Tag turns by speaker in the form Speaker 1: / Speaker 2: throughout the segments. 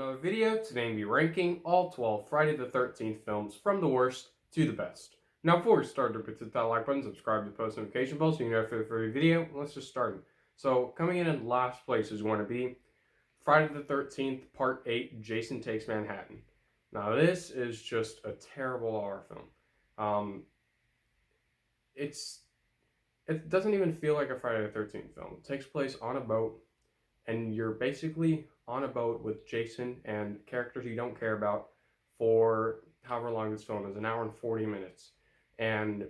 Speaker 1: Another video. Today I'm be ranking all 12 Friday the 13th films from the worst to the best. Now before we start, don't forget to hit that like button, subscribe to the post notification bell so you know for every video. Let's just start. So coming in last place is going to be Friday the 13th Part 8, Jason Takes Manhattan. Now this is just a terrible horror film. It doesn't even feel like a Friday the 13th film. It takes place on a boat, and you're basically on a boat with Jason and characters you don't care about for however long this film is, an hour and 40 minutes. And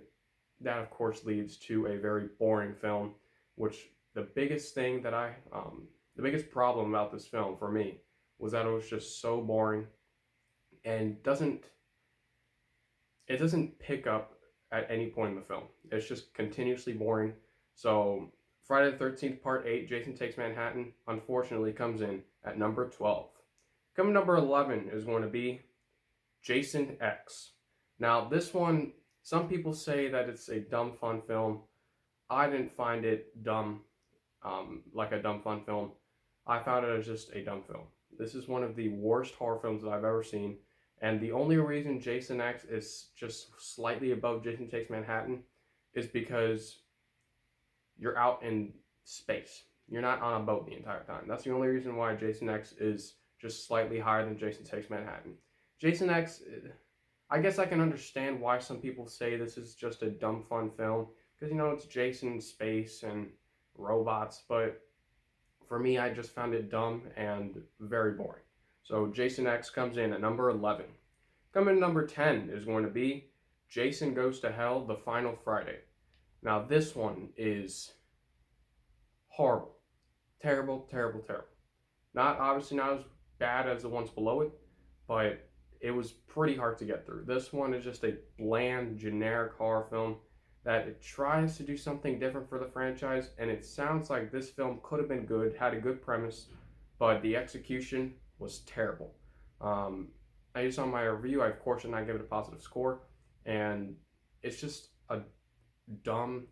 Speaker 1: that, of course, leads to a very boring film, which the biggest problem about this film for me was that it was just so boring and it doesn't pick up at any point in the film. It's just continuously boring. So Friday the 13th Part 8, Jason Takes Manhattan, unfortunately comes in at number 12. Coming number 11 is going to be Jason X. Now this one, some people say that it's a dumb fun film. I didn't find it dumb, like a dumb fun film. I found it as just a dumb film. This is one of the worst horror films that I've ever seen. And the only reason Jason X is just slightly above Jason Takes Manhattan is because you're out in space. You're not on a boat the entire time. That's the only reason why Jason X is just slightly higher than Jason Takes Manhattan. Jason X, I guess I can understand why some people say this is just a dumb fun film, because, you know, it's Jason in space and robots, but for me, I just found it dumb and very boring. So Jason X comes in at number 11. Coming in number 10 is going to be Jason Goes to Hell, The Final Friday. Now this one is horrible. Terrible, terrible, terrible. Obviously not as bad as the ones below it, but it was pretty hard to get through. This one is just a bland, generic horror film that it tries to do something different for the franchise, and it sounds like this film could have been good, had a good premise, but the execution was terrible. I just on my review, I of course did not give it a positive score, and it's just a dumb,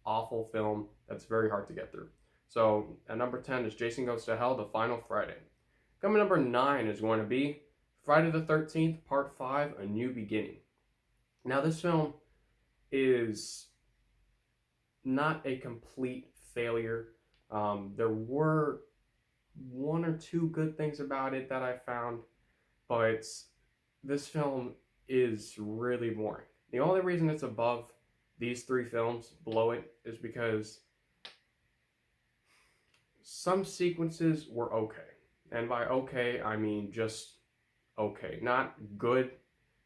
Speaker 1: awful film that's very hard to get through. So at number 10 is Jason Goes to Hell, The Final Friday. Coming number 9 is going to be Friday the 13th, Part 5, A New Beginning. Now this film is not a complete failure. There were one or two good things about it that I found, but this film is really boring. The only reason it's above these three films below it is because some sequences were okay. And by okay, I mean just okay. Not good,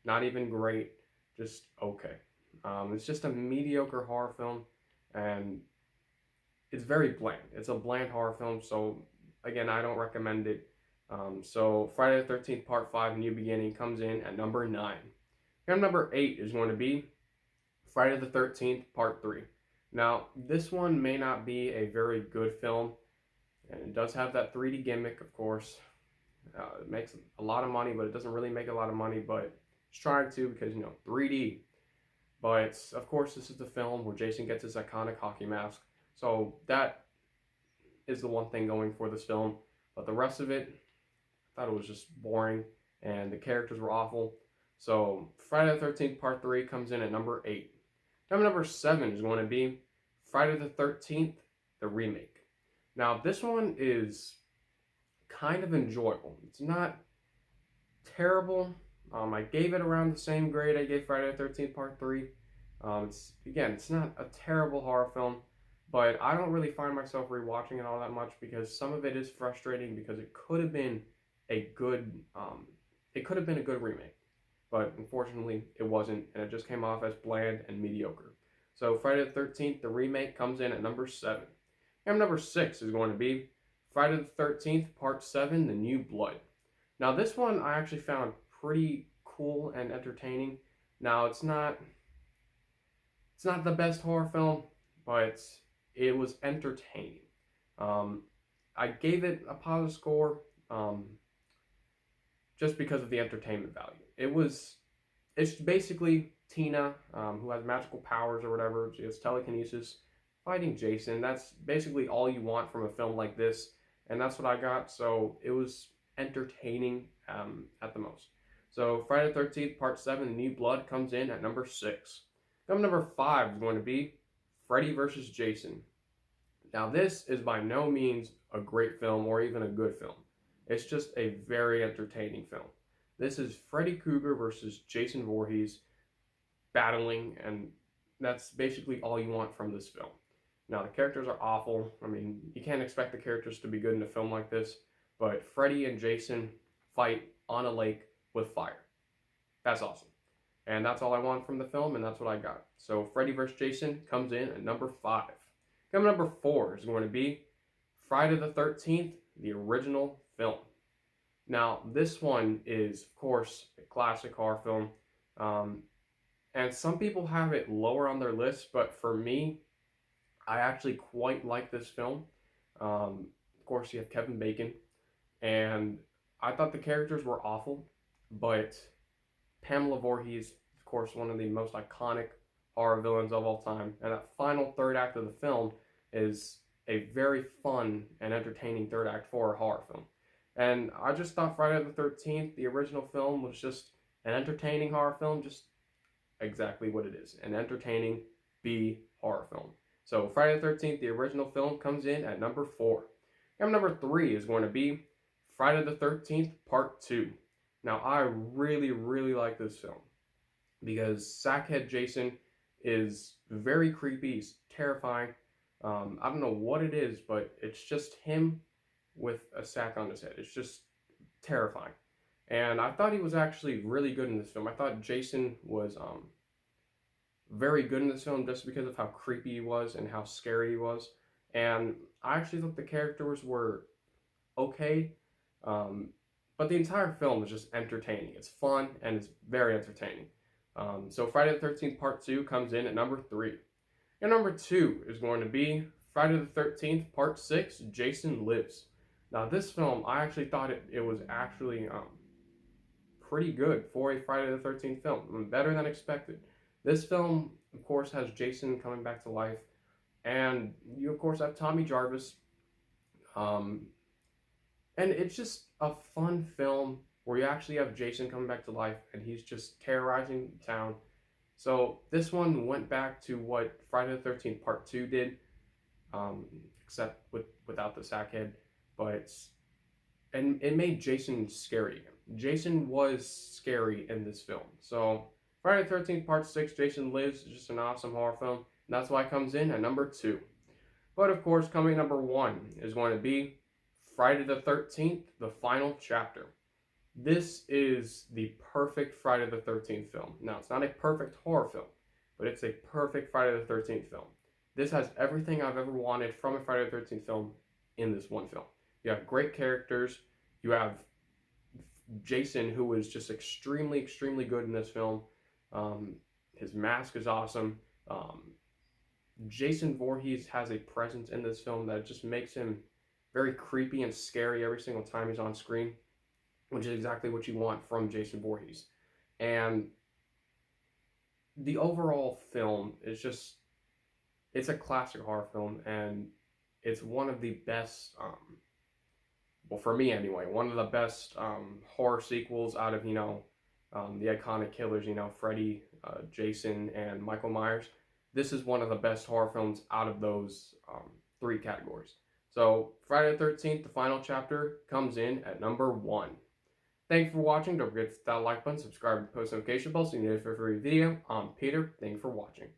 Speaker 1: not even great, just okay. It's just a mediocre horror film, and it's very bland. It's a bland horror film, so again, I don't recommend it. So Friday the 13th Part 5, New Beginning comes in at number 9. Here, number 8 is going to be Friday the 13th Part 3. Now, this one may not be a very good film, and it does have that 3D gimmick, of course. It makes a lot of money, but it doesn't really make a lot of money, but it's trying to because, you know, 3D. But, of course, this is the film where Jason gets his iconic hockey mask. So that is the one thing going for this film. But the rest of it, I thought it was just boring, and the characters were awful. So Friday the 13th Part 3 comes in at number 8. Number 7 is going to be Friday the 13th, the remake. Now, this one is kind of enjoyable. It's not terrible. I gave it around the same grade I gave Friday the 13th Part 3. It's not a terrible horror film, but I don't really find myself rewatching it all that much because some of it is frustrating because it could have been a good remake, but unfortunately it wasn't, and it just came off as bland and mediocre. So Friday the 13th, the remake comes in at number 7. And number 6 is going to be Friday the 13th, Part 7, The New Blood. Now this one I actually found pretty cool and entertaining. Now it's not the best horror film, but it was entertaining. I gave it a positive score just because of the entertainment value. It's basically Tina, who has magical powers or whatever. She has telekinesis, fighting Jason. That's basically all you want from a film like this, and that's what I got. So it was entertaining at the most. So Friday the 13th, Part 7, The New Blood comes in at number 6. Number 5 is going to be Freddy vs. Jason. Now, this is by no means a great film or even a good film. It's just a very entertaining film. This is Freddy Krueger versus Jason Voorhees battling, and that's basically all you want from this film. Now, the characters are awful. I mean, you can't expect the characters to be good in a film like this, but Freddy and Jason fight on a lake with fire. That's awesome. And that's all I want from the film, and that's what I got. So Freddy vs. Jason comes in at number 5. Coming number 4 is going to be Friday the 13th, the original film. Now, this one is, of course, a classic horror film. And some people have it lower on their list, but for me, I actually quite like this film. Of course, you have Kevin Bacon, and I thought the characters were awful, but Pamela Voorhees, of course, one of the most iconic horror villains of all time, and that final third act of the film is a very fun and entertaining third act for a horror film. And I just thought Friday the 13th, the original film, was just an entertaining horror film, just exactly what it is, an entertaining B horror film. So Friday the 13th, the original film, comes in at number 4. And number 3 is going to be Friday the 13th, Part 2. Now, I really, really like this film because Sackhead Jason is very creepy, he's terrifying. I don't know what it is, but it's just him with a sack on his head. It's just terrifying. And I thought he was actually really good in this film. I thought Jason was very good in this film just because of how creepy he was and how scary he was. And I actually thought the characters were okay. But the entire film is just entertaining. It's fun and it's very entertaining. So Friday the 13th Part 2 comes in at number 3. And number 2 is going to be Friday the 13th Part 6, Jason Lives. Now this film, I actually thought it was actually pretty good for a Friday the 13th film. Better than expected. This film, of course, has Jason coming back to life. And you, of course, have Tommy Jarvis. And it's just a fun film where you actually have Jason coming back to life and he's just terrorizing the town. So this one went back to what Friday the 13th Part 2 did, except without the sackhead. And it made Jason scary again. Jason was scary in this film. So Friday the 13th Part 6, Jason Lives, is just an awesome horror film. And that's why it comes in at number 2. But of course, coming number 1 is going to be Friday the 13th, the final chapter. This is the perfect Friday the 13th film. Now, it's not a perfect horror film, but it's a perfect Friday the 13th film. This has everything I've ever wanted from a Friday the 13th film in this one film. You have great characters. You have Jason, who is just extremely, extremely good in this film. His mask is awesome. Jason Voorhees has a presence in this film that just makes him very creepy and scary every single time he's on screen, which is exactly what you want from Jason Voorhees. And the overall film is just, it's a classic horror film, and it's one of the best, well, for me anyway, one of the best horror sequels out of, the iconic killers, Freddy, Jason, and Michael Myers. This is one of the best horror films out of those 3 categories. So Friday the 13th, the final chapter, comes in at number 1. Thank you for watching. Don't forget to hit that like button, subscribe, and post notification bell so you know for every video. I'm Peter. Thank you for watching.